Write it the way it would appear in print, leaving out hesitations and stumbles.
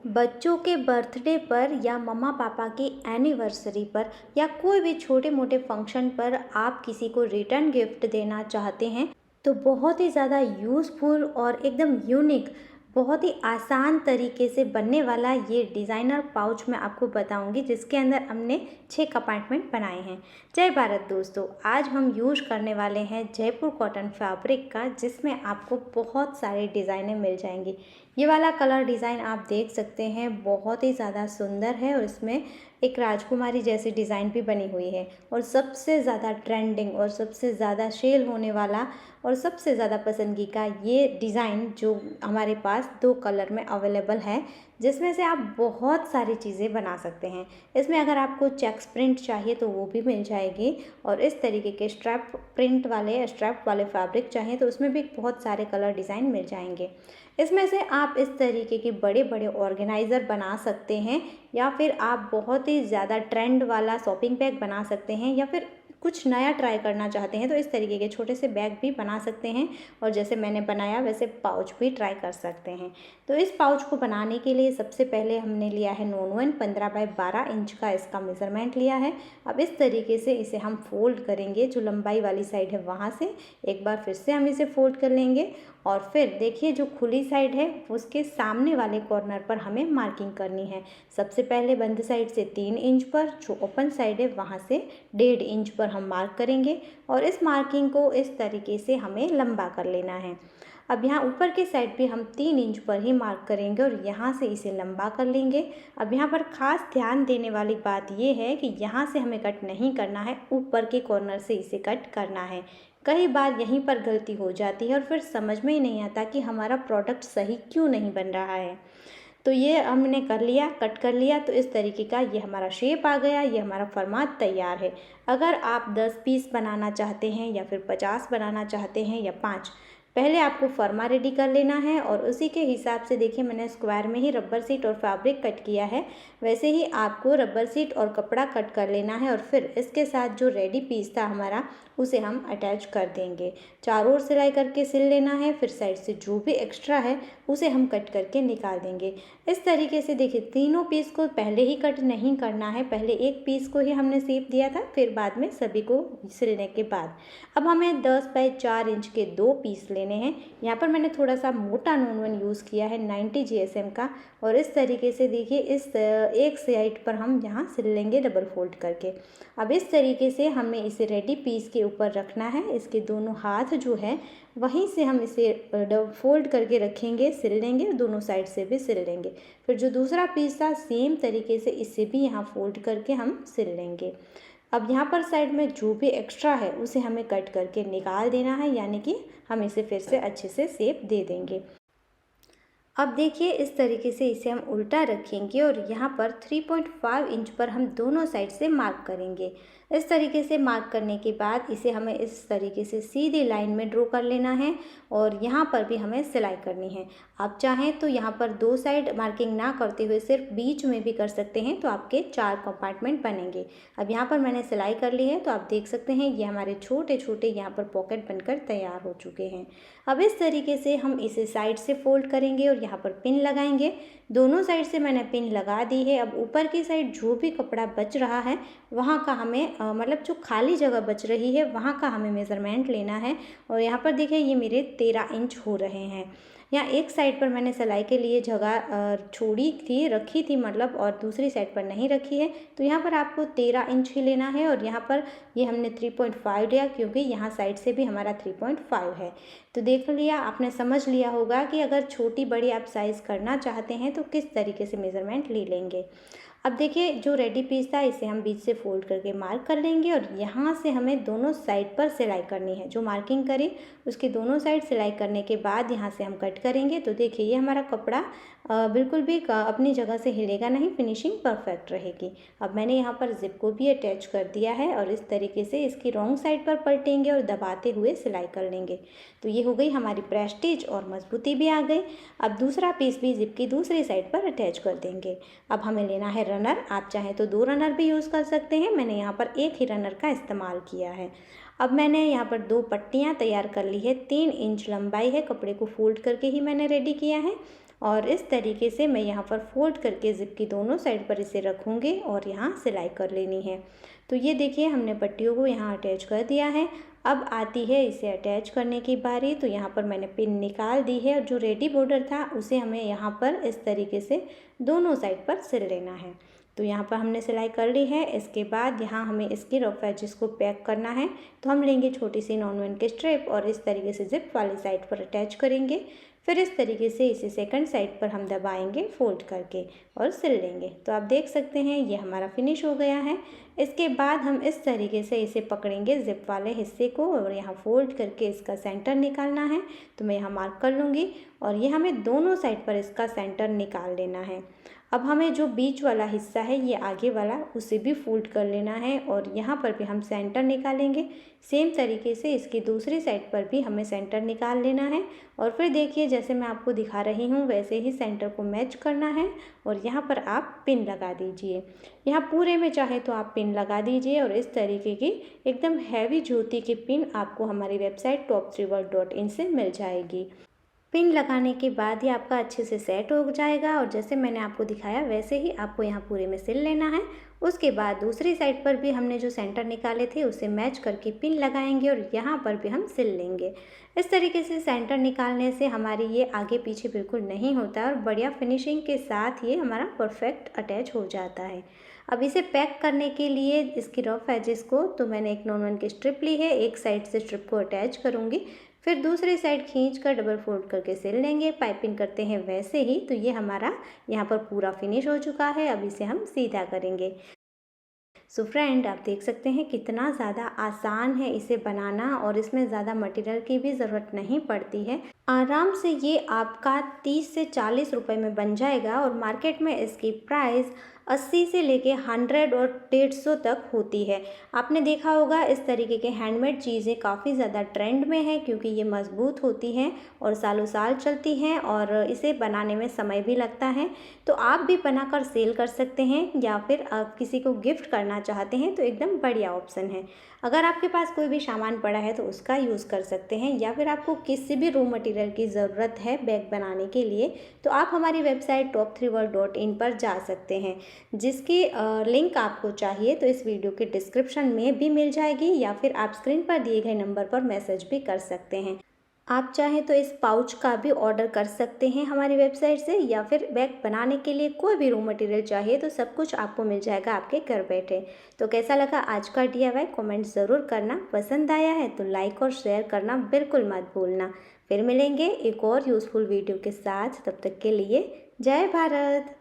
बच्चों के बर्थडे पर या मम्मा पापा की एनिवर्सरी पर या कोई भी छोटे मोटे फंक्शन पर आप किसी को रिटर्न गिफ्ट देना चाहते हैं तो बहुत ही ज़्यादा यूज़फुल और एकदम यूनिक, बहुत ही आसान तरीके से बनने वाला ये डिज़ाइनर पाउच मैं आपको बताऊंगी, जिसके अंदर हमने 6 कंपार्टमेंट बनाए हैं। जय भारत दोस्तों, आज हम यूज़ करने वाले हैं जयपुर कॉटन फैब्रिक का, जिसमें आपको बहुत सारे डिज़ाइनें मिल जाएंगी। ये वाला कलर डिज़ाइन आप देख सकते हैं, बहुत ही ज़्यादा सुंदर है और इसमें एक राजकुमारी जैसी डिज़ाइन भी बनी हुई है। और सबसे ज़्यादा ट्रेंडिंग और सबसे ज़्यादा सेल होने वाला और सबसे ज़्यादा पसंदगी का ये डिज़ाइन जो हमारे पास 2 कलर में अवेलेबल है, जिसमें से आप बहुत सारी चीज़ें बना सकते हैं। इसमें अगर आपको चेक्स प्रिंट चाहिए तो वो भी मिल जाएगी, और इस तरीके के स्ट्रैप वाले फैब्रिक चाहिए तो उसमें भी बहुत सारे कलर डिज़ाइन मिल जाएंगे। इसमें से आप इस तरीके के बड़े बड़े ऑर्गेनाइज़र बना सकते हैं, या फिर आप बहुत ही ज़्यादा ट्रेंड वाला शॉपिंग बैग बना सकते हैं, या फिर कुछ नया ट्राई करना चाहते हैं तो इस तरीके के छोटे से बैग भी बना सकते हैं। और जैसे मैंने बनाया वैसे पाउच भी ट्राई कर सकते हैं। तो इस पाउच को बनाने के लिए सबसे पहले हमने लिया है नॉन 15 बाय 12 इंच का इसका मेज़रमेंट लिया है। अब इस तरीके से इसे हम फोल्ड करेंगे, जो लंबाई वाली साइड है वहाँ से एक बार फिर से हम इसे फोल्ड कर लेंगे, और फिर देखिए जो खुली साइड है उसके सामने वाले कॉर्नर पर हमें मार्किंग करनी है। सबसे पहले बंद साइड से 3 इंच पर, जो ओपन साइड है वहाँ से 1.5 इंच पर हम मार्क करेंगे, और इस मार्किंग को इस तरीके से हमें लंबा कर लेना है। अब यहाँ ऊपर के साइड पे हम 3 इंच पर ही मार्क करेंगे और यहाँ से इसे लंबा कर लेंगे। अब यहाँ पर खास ध्यान देने वाली बात ये है कि यहाँ से हमें कट नहीं करना है, ऊपर के कॉर्नर से इसे कट करना है। कई बार यहीं पर गलती हो जाती है और फिर समझ में ही नहीं आता कि हमारा प्रोडक्ट सही क्यों नहीं बन रहा है। तो ये हमने कर लिया, कट कर लिया, तो इस तरीके का ये हमारा शेप आ गया, ये हमारा फॉर्मेट तैयार है। अगर आप 10 पीस बनाना चाहते हैं या फिर 50 बनाना चाहते हैं या 5, पहले आपको फर्मा रेडी कर लेना है, और उसी के हिसाब से देखिए मैंने स्क्वायर में ही रबर शीट और फैब्रिक कट किया है, वैसे ही आपको रबर शीट और कपड़ा कट कर लेना है। और फिर इसके साथ जो रेडी पीस था हमारा उसे हम अटैच कर देंगे। चारों ओर सिलाई करके सिल लेना है, फिर साइड से जो भी एक्स्ट्रा है उसे हम कट करके निकाल देंगे। इस तरीके से देखिए तीनों पीस को पहले ही कट नहीं करना है, पहले एक पीस को ही हमने शेप दिया था, फिर बाद में सभी को सिलने के बाद। अब हमें 10 बाय 4 इंच के 2 पीस लेने हैं। यहाँ पर मैंने थोड़ा सा मोटा नॉन यूज़ किया है 90 GSM का, और इस तरीके से देखिए इस एक साइड पर हम यहाँ सिल लेंगे डबल फोल्ड करके। अब इस तरीके से हमें इसे रेडी पीस के ऊपर रखना है, इसके दोनों हाथ जो है वहीं से हम इसे डबल फोल्ड करके रखेंगे, सिल लेंगे, दोनों साइड से भी सिल लेंगे। फिर जो दूसरा पीस था सेम तरीके से इसे भी यहाँ फोल्ड करके हम सिल लेंगे। अब यहाँ पर साइड में जो भी एक्स्ट्रा है उसे हमें कट करके निकाल देना है, यानी कि हम इसे फिर से अच्छे से शेप दे देंगे। अब देखिए इस तरीके से इसे हम उल्टा रखेंगे और यहाँ पर 3.5 इंच पर हम दोनों साइड से मार्क करेंगे। इस तरीके से मार्क करने के बाद इसे हमें इस तरीके से सीधी लाइन में ड्रॉ कर लेना है, और यहाँ पर भी हमें सिलाई करनी है। आप चाहें तो यहाँ पर 2 साइड मार्किंग ना करते हुए सिर्फ बीच में भी कर सकते हैं, तो आपके 4 कंपार्टमेंट बनेंगे। अब यहाँ पर मैंने सिलाई कर ली है, तो आप देख सकते हैं ये हमारे छोटे छोटे यहाँ पर पॉकेट बनकर तैयार हो चुके हैं। अब इस तरीके से हम इसे साइड से फोल्ड करेंगे और यहाँ पर पिन लगाएंगे। दोनों साइड से मैंने पिन लगा दी है। अब ऊपर की साइड जो भी कपड़ा बच रहा है वहाँ का हमें मतलब जो खाली जगह बच रही है वहाँ का हमें मेज़रमेंट लेना है। और यहाँ पर देखिए ये मेरे 13 इंच हो रहे हैं। यहाँ एक साइड पर मैंने सिलाई के लिए जगह छोड़ी थी, रखी थी मतलब, और दूसरी साइड पर नहीं रखी है, तो यहाँ पर आपको 13 इंच ही लेना है। और यहाँ पर ये हमने 3.5 लिया, क्योंकि यहाँ साइड से भी हमारा 3.5 है। तो देख लिया आपने, समझ लिया होगा कि अगर छोटी बड़ी आप साइज़ करना चाहते हैं तो किस तरीके से मेज़रमेंट ले लेंगे। अब देखिए जो रेडी पीस था इसे हम बीच से फोल्ड करके मार्क कर लेंगे, और यहाँ से हमें दोनों साइड पर सिलाई करनी है। जो मार्किंग करी उसके दोनों साइड सिलाई करने के बाद यहाँ से हम कट करेंगे। तो देखिए ये हमारा कपड़ा बिल्कुल भी अपनी जगह से हिलेगा नहीं, फिनिशिंग परफेक्ट रहेगी। अब मैंने यहाँ पर जिप को भी अटैच कर दिया है, और इस तरीके से इसकी रॉन्ग साइड पर पलटेंगे और दबाते हुए सिलाई कर लेंगे। तो ये हो गई हमारी प्रेस्टीज, और मजबूती भी आ गई। अब दूसरा पीस भी जिप की दूसरी साइड पर अटैच कर देंगे। अब हमें लेना है रनर, आप चाहें तो 2 रनर भी यूज़ कर सकते हैं, मैंने यहाँ पर एक ही रनर का इस्तेमाल किया है। अब मैंने यहाँ पर 2 पट्टियाँ तैयार कर ली है, 3 इंच लंबाई है, कपड़े को फोल्ड करके ही मैंने रेडी किया है। और इस तरीके से मैं यहाँ पर फोल्ड करके ज़िप की दोनों साइड पर इसे रखूँगी और यहाँ सिलाई कर लेनी है। तो ये देखिए हमने पट्टियों को यहाँ अटैच कर दिया है। अब आती है इसे अटैच करने की बारी। तो यहाँ पर मैंने पिन निकाल दी है और जो रेडी बॉर्डर था उसे हमें यहाँ पर इस तरीके से दोनों साइड पर सिल लेना है। तो यहाँ पर हमने सिलाई कर ली है। इसके बाद यहाँ हमें इसकी रफ एजेस को पैक करना है। तो हम लेंगे छोटी सी नॉन वन की स्ट्रिप और इस तरीके से ज़िप वाली साइड पर अटैच करेंगे। फिर इस तरीके से इसे सेकंड साइड पर हम दबाएंगे फोल्ड करके और सिल लेंगे। तो आप देख सकते हैं ये हमारा फिनिश हो गया है। इसके बाद हम इस तरीके से इसे पकड़ेंगे ज़िप वाले हिस्से को और यहाँ फोल्ड करके इसका सेंटर निकालना है। तो मैं यहाँ मार्क कर लूँगी और ये हमें दोनों साइड पर इसका सेंटर निकाल लेना है। अब हमें जो बीच वाला हिस्सा है ये आगे वाला उसे भी फोल्ड कर लेना है और यहाँ पर भी हम सेंटर निकालेंगे। सेम तरीके से इसकी दूसरी साइड पर भी हमें सेंटर निकाल लेना है और फिर देखिए जैसे मैं आपको दिखा रही हूँ वैसे ही सेंटर को मैच करना है और यहाँ पर आप पिन लगा दीजिए। यहाँ पूरे में चाहे तो आप पिन लगा दीजिए और इस तरीके की एकदम हैवी ज्योति की पिन आपको हमारी वेबसाइट top3world.in से मिल जाएगी। पिन लगाने के बाद ही आपका अच्छे से सेट हो जाएगा और जैसे मैंने आपको दिखाया वैसे ही आपको यहाँ पूरे में सिल लेना है। उसके बाद दूसरी साइड पर भी हमने जो सेंटर निकाले थे उसे मैच करके पिन लगाएंगे और यहाँ पर भी हम सिल लेंगे। इस तरीके से सेंटर निकालने से हमारी ये आगे पीछे बिल्कुल नहीं होता और बढ़िया फिनिशिंग के साथ ये हमारा परफेक्ट अटैच हो जाता है। अब इसे पैक करने के लिए इसकी रफ एजेस को तो मैंने एक नॉन वन की स्ट्रिप ली है, एक साइड से स्ट्रिप को अटैच करूँगी, फिर दूसरी साइड खींचकर डबल फोल्ड करके सिल लेंगे। पाइपिंग करते हैं वैसे ही। तो ये हमारा यहाँ पर पूरा फिनिश हो चुका है। अब इसे हम सीधा करेंगे। सो फ्रेंड आप देख सकते हैं कितना ज़्यादा आसान है इसे बनाना और इसमें ज़्यादा मटेरियल की भी ज़रूरत नहीं पड़ती है। आराम से ये आपका 30 से 40 रुपए में बन जाएगा और मार्केट में इसकी प्राइस 80 से लेके 100 और 150 तक होती है। आपने देखा होगा इस तरीके के हैंडमेड चीज़ें काफ़ी ज़्यादा ट्रेंड में है क्योंकि ये मज़बूत होती हैं और सालों साल चलती हैं और इसे बनाने में समय भी लगता है। तो आप भी बनाकर सेल कर सकते हैं या फिर आप किसी को गिफ्ट करना चाहते हैं तो एकदम बढ़िया ऑप्शन है। अगर आपके पास कोई भी सामान पड़ा है तो उसका यूज़ कर सकते हैं या फिर आपको किसी भी रॉ मटेरियल की ज़रूरत है बैग बनाने के लिए तो आप हमारी वेबसाइट top3world.in पर जा सकते हैं, जिसकी लिंक आपको चाहिए तो इस वीडियो के डिस्क्रिप्शन में भी मिल जाएगी या फिर आप स्क्रीन पर दिए गए नंबर पर मैसेज भी कर सकते हैं। आप चाहें तो इस पाउच का भी ऑर्डर कर सकते हैं हमारी वेबसाइट से या फिर बैग बनाने के लिए कोई भी रॉ मटेरियल चाहिए तो सब कुछ आपको मिल जाएगा आपके घर बैठे। तो कैसा लगा आज का DIY कमेंट ज़रूर करना। पसंद आया है तो लाइक और शेयर करना बिल्कुल मत भूलना। फिर मिलेंगे एक और यूज़फुल वीडियो के साथ। तब तक के लिए जय भारत।